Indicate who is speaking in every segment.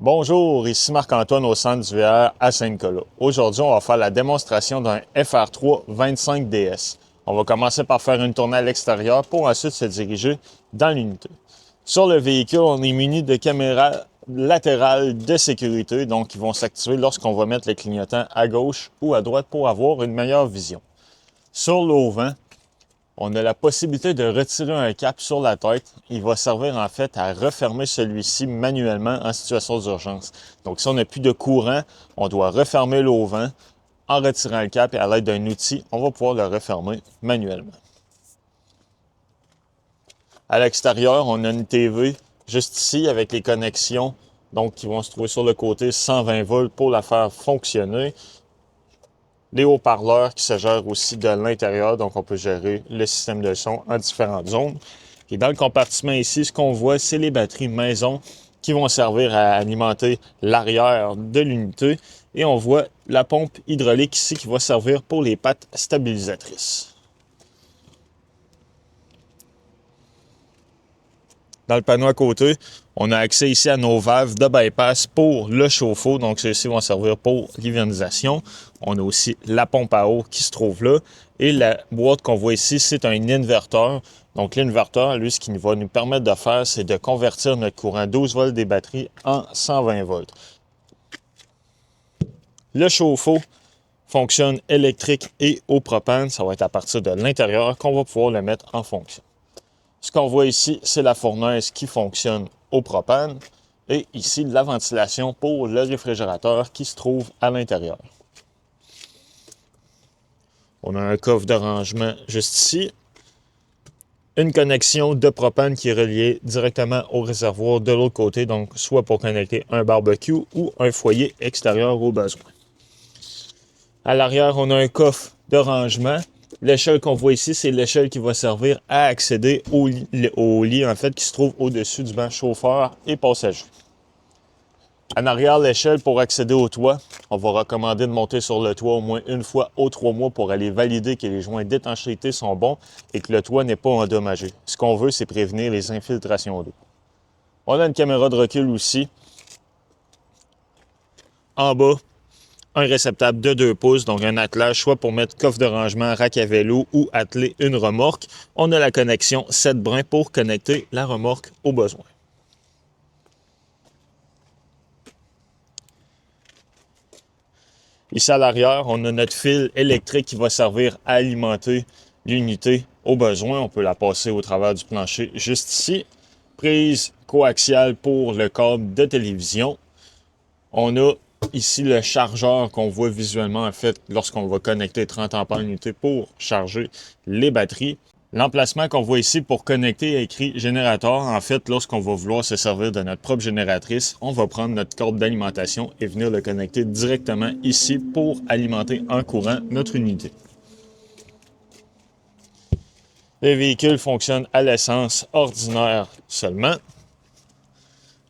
Speaker 1: Bonjour, ici Marc-Antoine au centre du VR à Saint-Nicolas. Aujourd'hui, on va faire la démonstration d'un FR3 25DS. On va commencer par faire une tournée à l'extérieur pour ensuite se diriger dans l'unité. Sur le véhicule, on est muni de caméras latérales de sécurité, donc qui vont s'activer lorsqu'on va mettre le clignotant à gauche ou à droite pour avoir une meilleure vision. Sur l'auvent, on a la possibilité de retirer un cap sur la tête. Il va servir en fait à refermer celui-ci manuellement en situation d'urgence. Donc si on n'a plus de courant, on doit refermer l'auvent en retirant le cap et à l'aide d'un outil, on va pouvoir le refermer manuellement. À l'extérieur, on a une TV juste ici avec les connexions donc qui vont se trouver sur le côté 120 volts pour la faire fonctionner. Les haut-parleurs qui se gèrent aussi de l'intérieur, donc on peut gérer le système de son en différentes zones. Et dans le compartiment ici, ce qu'on voit, c'est les batteries maison qui vont servir à alimenter l'arrière de l'unité. Et on voit la pompe hydraulique ici qui va servir pour les pattes stabilisatrices. Dans le panneau à côté, on a accès ici à nos valves de bypass pour le chauffe-eau. Donc, ceux-ci vont servir pour l'hyvernisation. On a aussi la pompe à eau qui se trouve là. Et la boîte qu'on voit ici, c'est un inverteur. Donc, l'inverteur, lui, ce qu'il va nous permettre de faire, c'est de convertir notre courant 12 volts des batteries en 120 volts. Le chauffe-eau fonctionne électrique et au propane. Ça va être à partir de l'intérieur qu'on va pouvoir le mettre en fonction. Ce qu'on voit ici, c'est la fournaise qui fonctionne au propane et ici la ventilation pour le réfrigérateur qui se trouve à l'intérieur. On a un coffre de rangement juste ici, une connexion de propane qui est reliée directement au réservoir de l'autre côté, donc soit pour connecter un barbecue ou un foyer extérieur au besoin. À l'arrière, on a un coffre de rangement. L'échelle qu'on voit ici, c'est l'échelle qui va servir à accéder au lit en fait, qui se trouve au-dessus du banc chauffeur et passager. En arrière, l'échelle pour accéder au toit, on va recommander de monter sur le toit au moins une fois aux 3 mois pour aller valider que les joints d'étanchéité sont bons et que le toit n'est pas endommagé. Ce qu'on veut, c'est prévenir les infiltrations d'eau. On a une caméra de recul aussi. En bas, un réceptacle de 2 pouces, donc un attelage, soit pour mettre coffre de rangement, rack à vélo ou atteler une remorque. On a la connexion 7 brins pour connecter la remorque au besoin. Ici à l'arrière, on a notre fil électrique qui va servir à alimenter l'unité au besoin. On peut la passer au travers du plancher juste ici. Prise coaxiale pour le câble de télévision. On a ici le chargeur qu'on voit visuellement en fait lorsqu'on va connecter 30 ampères unité pour charger les batteries. L'emplacement qu'on voit ici pour connecter est écrit générateur. En fait, lorsqu'on va vouloir se servir de notre propre génératrice, on va prendre notre câble d'alimentation et venir le connecter directement ici pour alimenter en courant notre unité. Les véhicules fonctionnent à l'essence ordinaire seulement.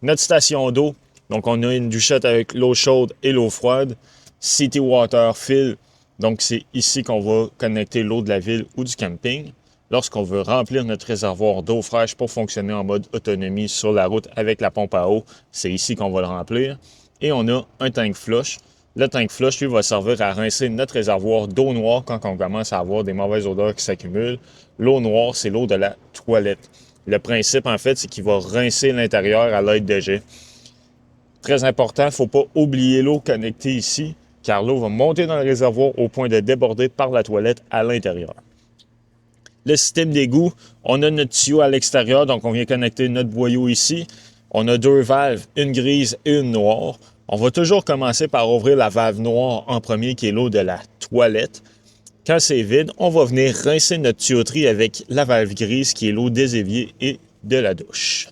Speaker 1: Notre station d'eau, donc on a une douchette avec l'eau chaude et l'eau froide. City Water Fill, donc c'est ici qu'on va connecter l'eau de la ville ou du camping. Lorsqu'on veut remplir notre réservoir d'eau fraîche pour fonctionner en mode autonomie sur la route avec la pompe à eau, c'est ici qu'on va le remplir. Et on a un tank flush. Le tank flush, lui, va servir à rincer notre réservoir d'eau noire quand on commence à avoir des mauvaises odeurs qui s'accumulent. L'eau noire, c'est l'eau de la toilette. Le principe, en fait, c'est qu'il va rincer l'intérieur à l'aide de jet. Très important, il ne faut pas oublier l'eau connectée ici, car l'eau va monter dans le réservoir au point de déborder par la toilette à l'intérieur. Le système d'égout, on a notre tuyau à l'extérieur, donc on vient connecter notre boyau ici. On a 2 valves, une grise et une noire. On va toujours commencer par ouvrir la valve noire en premier, qui est l'eau de la toilette. Quand c'est vide, on va venir rincer notre tuyauterie avec la valve grise, qui est l'eau des éviers et de la douche.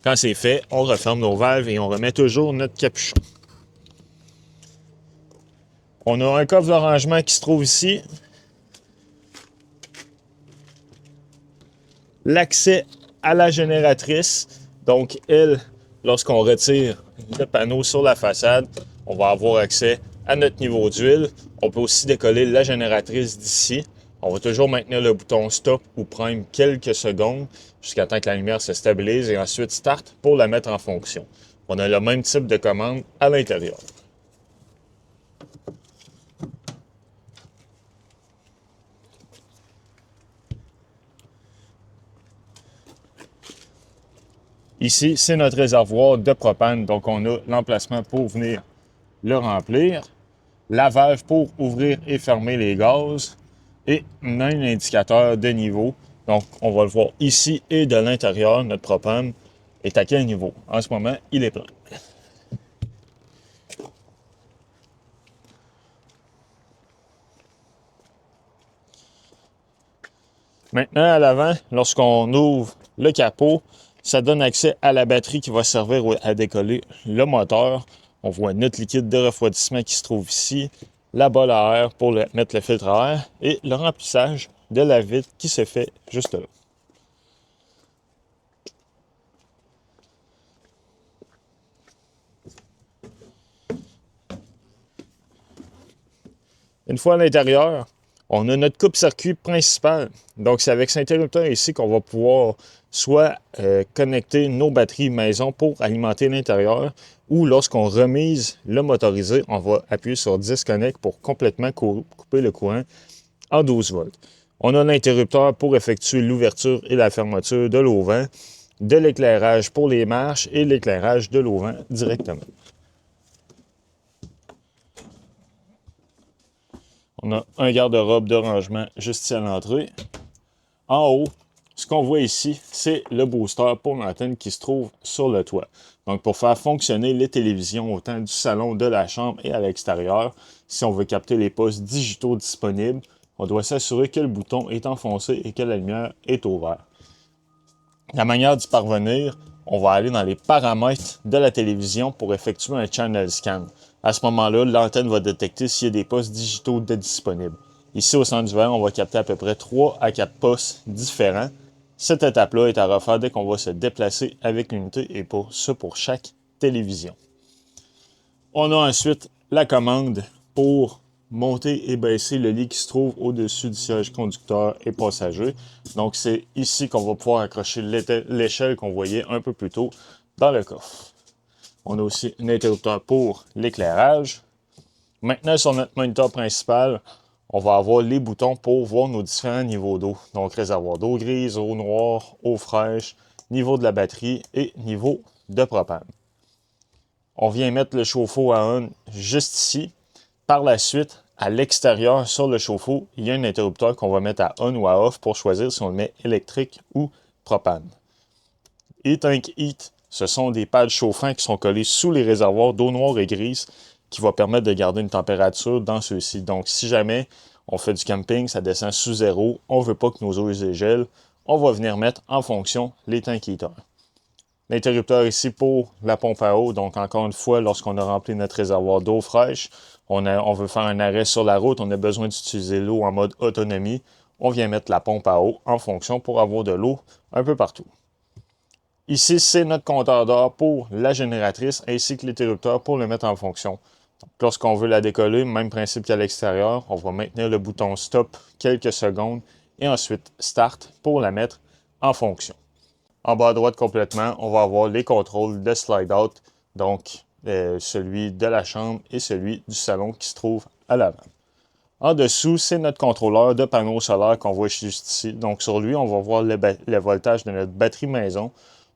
Speaker 1: Quand c'est fait, on referme nos valves et on remet toujours notre capuchon. On a un coffre de rangement qui se trouve ici. L'accès à la génératrice. Donc, elle, lorsqu'on retire le panneau sur la façade, on va avoir accès à notre niveau d'huile. On peut aussi décoller la génératrice d'ici. On va toujours maintenir le bouton stop ou prime quelques secondes jusqu'à temps que la lumière se stabilise et ensuite start pour la mettre en fonction. On a le même type de commande à l'intérieur. Ici, c'est notre réservoir de propane. Donc, on a l'emplacement pour venir le remplir. La valve pour ouvrir et fermer les gaz. Et un indicateur de niveau. Donc, on va le voir ici et de l'intérieur, notre propane est à quel niveau. En ce moment, il est plein. Maintenant, à l'avant, lorsqu'on ouvre le capot, ça donne accès à la batterie qui va servir à décoller le moteur. On voit notre liquide de refroidissement qui se trouve ici, la bolle à air pour mettre le filtre à air et le remplissage de la vitre qui se fait juste là. Une fois à l'intérieur, on a notre coupe-circuit principal. Donc, c'est avec cet interrupteur ici qu'on va pouvoir soit connecter nos batteries maison pour alimenter l'intérieur ou lorsqu'on remise le motorisé, on va appuyer sur Disconnect pour complètement couper le courant en 12 volts. On a l'interrupteur pour effectuer l'ouverture et la fermeture de l'auvent, de l'éclairage pour les marches et l'éclairage de l'auvent directement. On a un garde-robe de rangement juste ici à l'entrée. En haut, ce qu'on voit ici, c'est le booster pour l'antenne qui se trouve sur le toit. Donc, pour faire fonctionner les télévisions autant du salon, de la chambre et à l'extérieur, si on veut capter les postes digitaux disponibles, on doit s'assurer que le bouton est enfoncé et que la lumière est ouverte. La manière d'y parvenir, on va aller dans les paramètres de la télévision pour effectuer un channel scan. À ce moment-là, l'antenne va détecter s'il y a des postes digitaux disponibles. Ici, au centre du verre, on va capter à peu près 3 à 4 postes différents. Cette étape-là est à refaire dès qu'on va se déplacer avec l'unité et pour ça pour chaque télévision. On a ensuite la commande pour monter et baisser le lit qui se trouve au-dessus du siège conducteur et passager. Donc, c'est ici qu'on va pouvoir accrocher l'échelle qu'on voyait un peu plus tôt dans le coffre. On a aussi un interrupteur pour l'éclairage. Maintenant, sur notre moniteur principal, on va avoir les boutons pour voir nos différents niveaux d'eau. Donc, réservoir d'eau grise, eau noire, eau fraîche, niveau de la batterie et niveau de propane. On vient mettre le chauffe-eau à on juste ici. Par la suite, à l'extérieur, sur le chauffe-eau, il y a un interrupteur qu'on va mettre à on ou à off pour choisir si on le met électrique ou propane. E-Tank Heat, ce sont des pads chauffants qui sont collés sous les réservoirs d'eau noire et grise qui vont permettre de garder une température dans ceux-ci. Donc, si jamais on fait du camping, ça descend sous zéro, on ne veut pas que nos eaux dégèlent, on va venir mettre en fonction les tank heaters. L'interrupteur ici pour la pompe à eau. Donc, encore une fois, lorsqu'on a rempli notre réservoir d'eau fraîche, on veut faire un arrêt sur la route, on a besoin d'utiliser l'eau en mode autonomie. On vient mettre la pompe à eau en fonction pour avoir de l'eau un peu partout. Ici, c'est notre compteur d'heure pour la génératrice ainsi que l'interrupteur pour le mettre en fonction. Lorsqu'on veut la décoller, même principe qu'à l'extérieur, on va maintenir le bouton stop quelques secondes et ensuite start pour la mettre en fonction. En bas à droite complètement, on va avoir les contrôles de slide out, donc celui de la chambre et celui du salon qui se trouve à l'avant. En dessous, c'est notre contrôleur de panneau solaire qu'on voit juste ici. Donc sur lui, on va voir le voltage de notre batterie maison.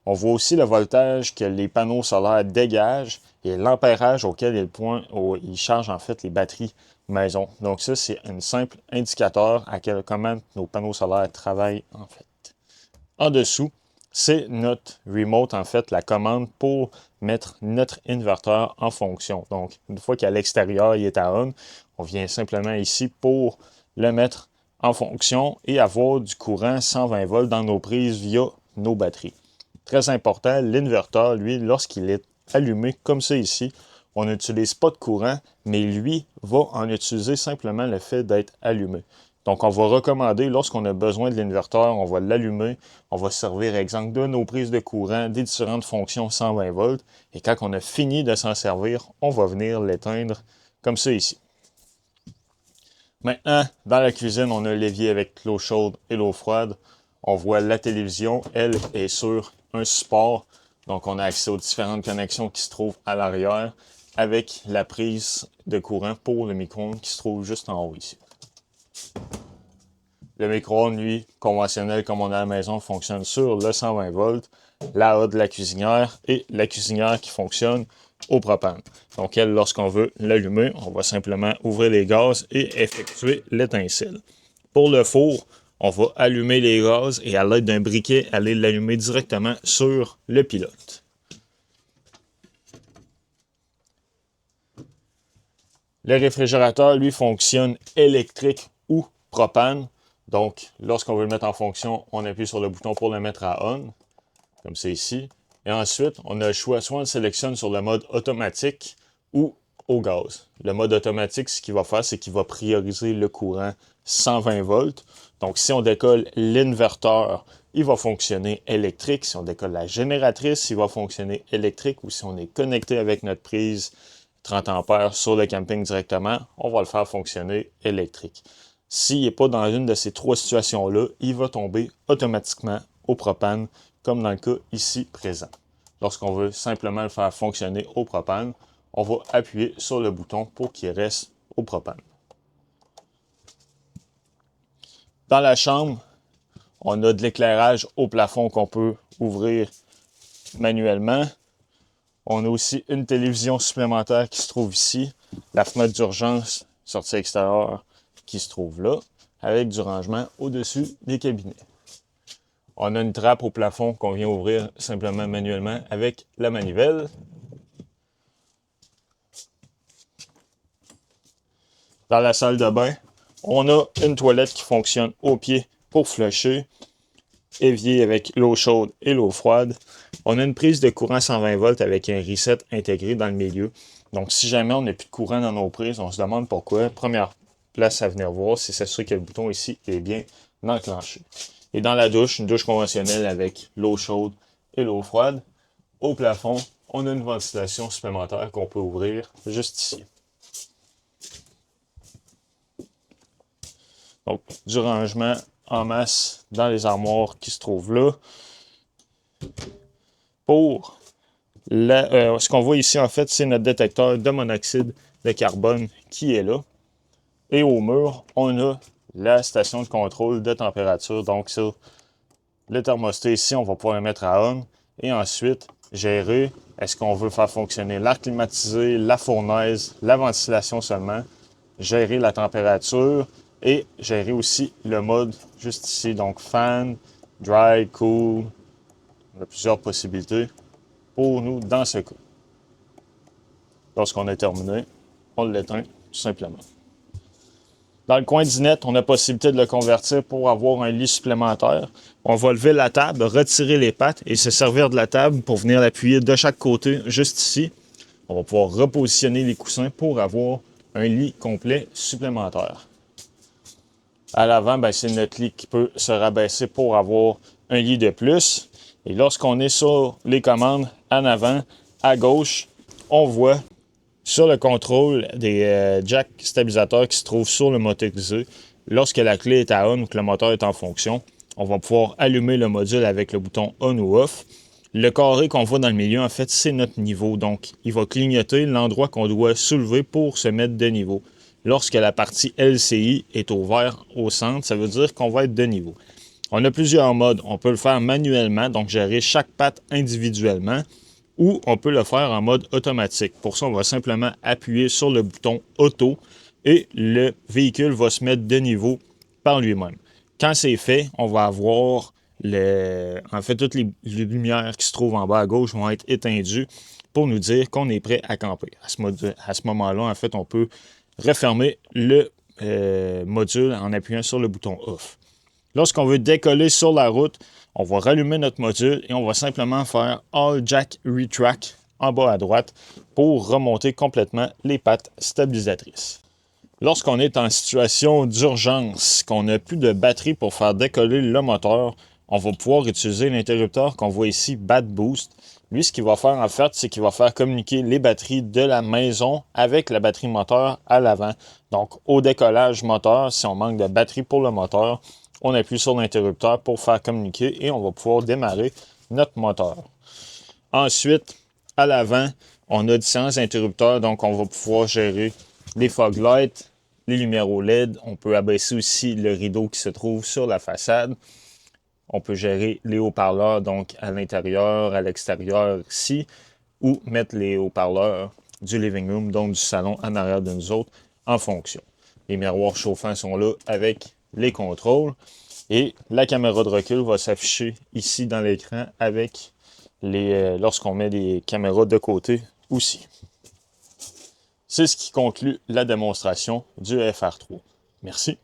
Speaker 1: On voit aussi le voltage que les panneaux solaires dégagent et l'ampérage auquel ils chargent en fait les batteries maison. Donc ça, c'est un simple indicateur à comment nos panneaux solaires travaillent en fait. En dessous, c'est notre remote, en fait, la commande pour mettre notre inverteur en fonction. Donc, une fois qu'à l'extérieur, il est à on vient simplement ici pour le mettre en fonction et avoir du courant 120 volts dans nos prises via nos batteries. Très important, l'inverteur, lui, lorsqu'il est allumé comme ça ici, on n'utilise pas de courant, mais lui va en utiliser simplement le fait d'être allumé. Donc, on va recommander, lorsqu'on a besoin de l'inverteur, on va l'allumer, on va servir, exemple, de nos prises de courant, des différentes fonctions 120 volts, et quand on a fini de s'en servir, on va venir l'éteindre comme ça ici. Maintenant, dans la cuisine, on a un l'évier avec l'eau chaude et l'eau froide. On voit la télévision, elle est sur un support Donc, on a accès aux différentes connexions qui se trouvent à l'arrière avec la prise de courant pour le micro-ondes qui se trouve juste en haut ici. Le micro-ondes, lui, conventionnel comme on a à la maison, fonctionne sur le 120 volts, la haute de la cuisinière et la cuisinière qui fonctionne au propane. Donc, elle, lorsqu'on veut l'allumer, on va simplement ouvrir les gaz et effectuer l'étincelle. Pour le four, on va allumer les gaz et à l'aide d'un briquet, aller l'allumer directement sur le pilote. Le réfrigérateur, lui, fonctionne électrique ou propane. Donc, lorsqu'on veut le mettre en fonction, on appuie sur le bouton pour le mettre à on, comme c'est ici. Et ensuite, on a le choix, soit on le sélectionne sur le mode automatique ou au gaz. Le mode automatique, ce qu'il va faire, c'est qu'il va prioriser le courant 120 volts. Donc, si on décolle l'inverteur, il va fonctionner électrique. Si on décolle la génératrice, il va fonctionner électrique. Ou si on est connecté avec notre prise 30 ampères sur le camping directement, on va le faire fonctionner électrique. S'il n'est pas dans une de ces trois situations-là, il va tomber automatiquement au propane, comme dans le cas ici présent. Lorsqu'on veut simplement le faire fonctionner au propane, on va appuyer sur le bouton pour qu'il reste au propane. Dans la chambre, on a de l'éclairage au plafond qu'on peut ouvrir manuellement. On a aussi une télévision supplémentaire qui se trouve ici, la fenêtre d'urgence sortie extérieure qui se trouve là, avec du rangement au-dessus des cabinets. On a une trappe au plafond qu'on vient ouvrir simplement manuellement avec la manivelle. Dans la salle de bain, on a une toilette qui fonctionne au pied pour flusher, évier avec l'eau chaude et l'eau froide. On a une prise de courant 120 volts avec un reset intégré dans le milieu. Donc, si jamais on n'a plus de courant dans nos prises, on se demande pourquoi. Première place à venir voir, c'est s'assurer que le bouton ici est bien enclenché. Et dans la douche, une douche conventionnelle avec l'eau chaude et l'eau froide. Au plafond, on a une ventilation supplémentaire qu'on peut ouvrir juste ici. Donc, du rangement en masse dans les armoires qui se trouvent là. Pour ce qu'on voit ici, en fait, c'est notre détecteur de monoxyde de carbone qui est là. Et au mur, on a la station de contrôle de température. Donc, ça, le thermostat ici, on va pouvoir le mettre à on. Et ensuite, gérer, est-ce qu'on veut faire fonctionner l'air climatisé, la fournaise, la ventilation seulement, gérer la température et gérer aussi le mode juste ici. Donc, fan, dry, cool. On a plusieurs possibilités pour nous dans ce cas. Lorsqu'on a terminé, on l'éteint tout simplement. Dans le coin dinette, on a la possibilité de le convertir pour avoir un lit supplémentaire. On va lever la table, retirer les pattes et se servir de la table pour venir l'appuyer de chaque côté, juste ici. On va pouvoir repositionner les coussins pour avoir un lit complet supplémentaire. À l'avant, c'est notre lit qui peut se rabaisser pour avoir un lit de plus. Et lorsqu'on est sur les commandes en avant, à gauche, on voit sur le contrôle des jacks stabilisateurs qui se trouvent sur le motorisé, lorsque la clé est à on ou que le moteur est en fonction, on va pouvoir allumer le module avec le bouton on ou off. Le carré qu'on voit dans le milieu, en fait, c'est notre niveau. Donc, il va clignoter l'endroit qu'on doit soulever pour se mettre de niveau. Lorsque la partie LCI est au vert au centre, ça veut dire qu'on va être de niveau. On a plusieurs modes. On peut le faire manuellement, donc gérer chaque patte individuellement, ou on peut le faire en mode automatique. Pour ça, on va simplement appuyer sur le bouton auto et le véhicule va se mettre de niveau par lui-même. Quand c'est fait, on va avoir toutes les lumières qui se trouvent en bas à gauche vont être éteindues pour nous dire qu'on est prêt à camper. À ce moment-là, en fait, on peut refermer le module en appuyant sur le bouton off. Lorsqu'on veut décoller sur la route, on va rallumer notre module et on va simplement faire All Jack Retract en bas à droite pour remonter complètement les pattes stabilisatrices. Lorsqu'on est en situation d'urgence, qu'on n'a plus de batterie pour faire décoller le moteur, on va pouvoir utiliser l'interrupteur qu'on voit ici, Bat Boost. Lui, ce qu'il va faire en fait, c'est qu'il va faire communiquer les batteries de la maison avec la batterie moteur à l'avant. Donc, au décollage moteur, si on manque de batterie pour le moteur, on appuie sur l'interrupteur pour faire communiquer et on va pouvoir démarrer notre moteur. Ensuite, à l'avant, on a différents interrupteurs, donc on va pouvoir gérer les fog lights, les lumières OLED. On peut abaisser aussi le rideau qui se trouve sur la façade. On peut gérer les haut-parleurs, donc à l'intérieur, à l'extérieur ici, ou mettre les haut-parleurs du living room, donc du salon en arrière de nous autres, en fonction. Les miroirs chauffants sont là avec les contrôles. Et la caméra de recul va s'afficher ici dans l'écran avec lorsqu'on met les caméras de côté aussi. C'est ce qui conclut la démonstration du FR3. Merci.